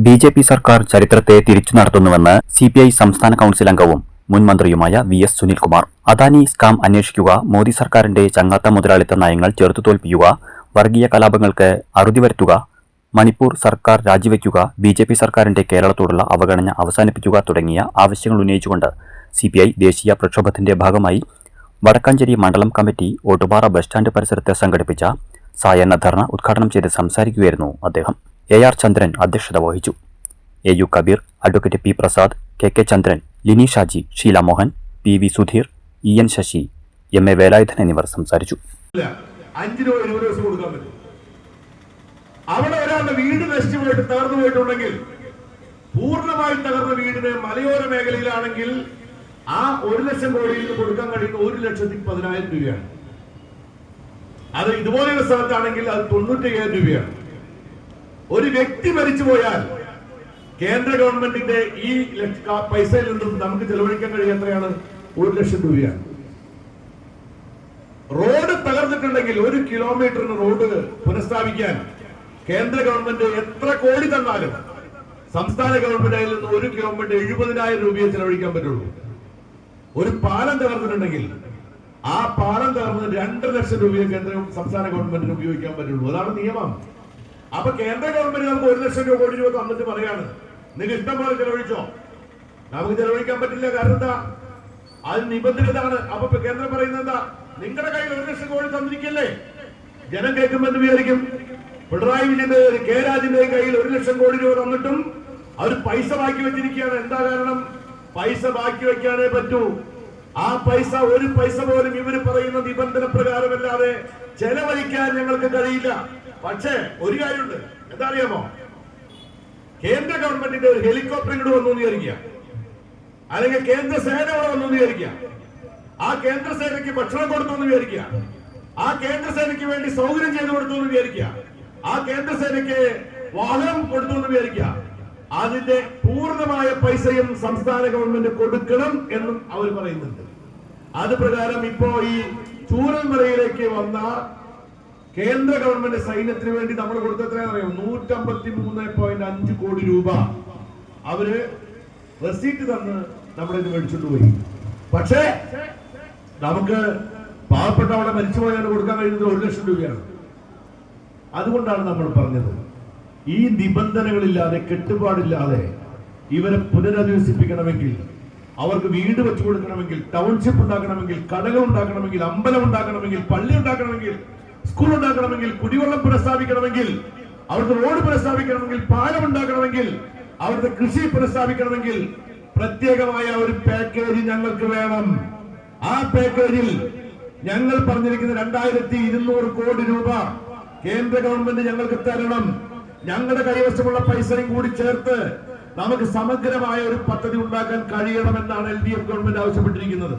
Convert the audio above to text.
BJP. സർക്കാർ ചരിത്രത്തെ തിരിച്ചു നടത്തുന്നുവെന്ന് സി.പി.ഐ. സംസ്ഥാന കൗൺസിൽ അംഗവും മുൻ മന്ത്രിയുമായ വി.എസ്. സുനിൽകുമാർ. അദാനി സ്കാം അന്വേഷിക്കുക, മോദി സർക്കാരിന്റെ ചങ്ങാത്ത മുതലാളിത്ത നയങ്ങൾ ചെറുത്തുതോൽപ്പിക്കുക, വർഗീയ കലാപങ്ങൾക്ക് അറുതി വരുത്തുക, മണിപ്പൂർ സർക്കാർ രാജിവെക്കുക, ബി.ജെ.പി. സർക്കാരിന്റെ കേരളത്തോടുള്ള അവഗണന അവസാനിപ്പിക്കുക തുടങ്ങിയ ആവശ്യങ്ങൾ ഉന്നയിച്ചുകൊണ്ട് സി.പി.ഐ. ദേശീയ പ്രക്ഷോഭത്തിന്റെ ഭാഗമായി വടക്കാഞ്ചേരി മണ്ഡലം കമ്മിറ്റി ഓട്ടുപാറ ബസ് സ്റ്റാൻഡ് പരിസരത്ത് സംഘടിപ്പിച്ച സായാഹ്ന ധർണ ഉദ്ഘാടനം ചെയ്ത് സംസാരിക്കുകയായിരുന്നു അദ്ദേഹം. എ.ആർ. ചന്ദ്രൻ അധ്യക്ഷത വഹിച്ചു. AU. Kabeer, advocate P. Prasad, K. Chandran, Lini Shaji, Sheela Mohan, PV. Sudheer, EN. Sasi, MA. Velayudhan എന്നിവർ സംസാരിച്ചു. അവിടെ ഒരാളുടെ വീട് നശിച്ചുപോയിട്ട് തകർന്നു പോയിട്ടുണ്ടെങ്കിൽ, പൂർണ്ണമായി തകർന്ന വീടിന് മലയോര മേഖലയിലാണെങ്കിൽ ആ 1 ലക്ഷം കോടിയിൽ നിന്ന് കൊടുക്കാൻ കഴിയുന്ന 1,10,10,000 രൂപയാണ്. അത് ഇതുപോലെയുള്ള സ്ഥലത്താണെങ്കിൽ അത് 97 രൂപയാണ്. ഒരു വ്യക്തി മരിച്ചുപോയാൽ കേന്ദ്ര ഗവൺമെന്റിന്റെ ഈ പൈസയിൽ നിന്നും നമുക്ക് ചെലവഴിക്കാൻ കഴിയുക എത്രയാണ്? 1 ലക്ഷം രൂപയാണ്. റോഡ് തകർന്നിട്ടുണ്ടെങ്കിൽ 1 കിലോമീറ്ററിന് റോഡ് പുനഃസ്ഥാപിക്കാൻ കേന്ദ്ര ഗവൺമെന്റ് എത്ര കോടി തന്നാലും സംസ്ഥാന ഗവൺമെന്റ് അതിൽ നിന്ന് 1 കിലോമീറ്റർ 70,000 രൂപയെ ചെലവഴിക്കാൻ പറ്റുള്ളൂ. ഒരു പാലം തകർന്നിട്ടുണ്ടെങ്കിൽ ആ പാലം തകർന്ന് 2 ലക്ഷം രൂപയെ സംസ്ഥാന ഗവൺമെന്റിന് ഉപയോഗിക്കാൻ പറ്റുള്ളൂ. അതാണ് നിയമം. അപ്പൊ കേന്ദ്ര ഗവൺമെന്റ് നമുക്ക് 1 ലക്ഷം കോടി രൂപ തന്നിട്ട് പറയാണ്, നിങ്ങൾ ഇഷ്ടം പോലെ ചെലവഴിച്ചോ. നമുക്ക് ചെലവഴിക്കാൻ പറ്റില്ല. കാരണം എന്താ? അത് നിബന്ധിതമാണ്. അപ്പൊ കേന്ദ്രം പറയുന്നത് എന്താ? നിങ്ങളുടെ കയ്യിൽ 1 ലക്ഷം കോടി തന്നിരിക്കല്ലേ. ജനം കേൾക്കുമ്പോൾ എന്ത് വിചാരിക്കും? പിണറായി വിജയന്റെ കെ രാജന്റെ കയ്യിൽ 1 ലക്ഷം കോടി രൂപ തന്നിട്ടും അവർ പൈസ ബാക്കി വെച്ചിരിക്കുകയാണ്. എന്താ കാരണം? പൈസ ബാക്കി വെക്കാനേ പറ്റൂ. ആ പൈസ, ഒരു പൈസ പോലും ഇവര് പറയുന്ന നിബന്ധന പ്രകാരമല്ലാതെ ചെലവഴിക്കാൻ ഞങ്ങൾക്ക് കഴിയില്ല. പക്ഷേ ഒരു കാര്യമുണ്ട്. എന്താ അറിയാമോ? കേന്ദ്ര ഗവൺമെന്റിന്റെ ഒരു ഹെലികോപ്റ്റർ ഇങ്ങോട്ട് വന്നു എന്ന് വിചാരിക്കുക, അല്ലെങ്കിൽ കേന്ദ്ര സേന ഇവിടെ വന്നു എന്ന് വിചാരിക്കുക. ആ കേന്ദ്ര സേനയ്ക്ക് ഭക്ഷണം കൊടുത്തു എന്ന് വിചാരിക്കുക. ആ കേന്ദ്ര സേനയ്ക്ക് വേണ്ടി സൗകര്യം ചെയ്തു കൊടുത്തു എന്ന് വിചാരിക്കുക. ആ കേന്ദ്ര സേനയ്ക്ക് വാഹനം കൊടുത്തു എന്ന് വിചാരിക്കുക. അതിന്റെ പൂർണ്ണമായ പൈസയും സംസ്ഥാന ഗവൺമെന്റ് കൊടുക്കണം എന്നും അവർ പറയുന്നുണ്ട്. അത് പ്രകാരം ഇപ്പോ ഈ ചൂരൽമലയിലേക്ക് വന്ന കേന്ദ്ര ഗവൺമെന്റ് സൈന്യത്തിന് വേണ്ടി നമ്മൾ കൊടുത്ത എത്രയാണെന്ന് അറിയാം? 153.5 കോടി രൂപ അവര് റെസീറ്റ് തന്ന് നമ്മുടെ ഇത് മേടിച്ചിട്ട് പോയി. പക്ഷേ നമുക്ക് പാവപ്പെട്ട അവിടെ മരിച്ചുപോയാൽ കൊടുക്കാൻ കഴിയുന്നത് 1 ലക്ഷം രൂപയാണ്. അതുകൊണ്ടാണ് നമ്മൾ പറഞ്ഞത്, ഈ നിബന്ധനകളില്ലാതെ, കെട്ടുപാടില്ലാതെ ഇവരെ പുനരധിവസിപ്പിക്കണമെങ്കിൽ, അവർക്ക് വീട് വെച്ചു കൊടുക്കണമെങ്കിൽ, ടൗൺഷിപ്പ് ഉണ്ടാക്കണമെങ്കിൽ, കടകൾ ഉണ്ടാക്കണമെങ്കിൽ, അമ്പലം ഉണ്ടാക്കണമെങ്കിൽ, പള്ളി ഉണ്ടാക്കണമെങ്കിൽ, സ്കൂൾ ഉണ്ടാക്കണമെങ്കിൽ, കുടിവെള്ളം പുനഃസ്ഥാപിക്കണമെങ്കിൽ, അവിടുത്തെ റോഡ് പുനഃസ്ഥാപിക്കണമെങ്കിൽ, പാലം ഉണ്ടാക്കണമെങ്കിൽ, അവിടുത്തെ കൃഷി പുനഃസ്ഥാപിക്കണമെങ്കിൽ പ്രത്യേകമായ ഒരു പാക്കേജ് ഞങ്ങൾക്ക് വേണം. ആ പാക്കേജിൽ ഞങ്ങൾ പറഞ്ഞിരിക്കുന്ന 2,200 കോടി രൂപ കേന്ദ്ര ഗവൺമെന്റ് ഞങ്ങൾക്ക് തരണം. ഞങ്ങളുടെ കൈവശമുള്ള പൈസയും കൂടി ചേർത്ത് നമുക്ക് സമഗ്രമായ ഒരു പദ്ധതി ഉണ്ടാക്കാൻ കഴിയണമെന്നാണ് LDF ഗവൺമെന്റ് ആവശ്യപ്പെട്ടിരിക്കുന്നത്.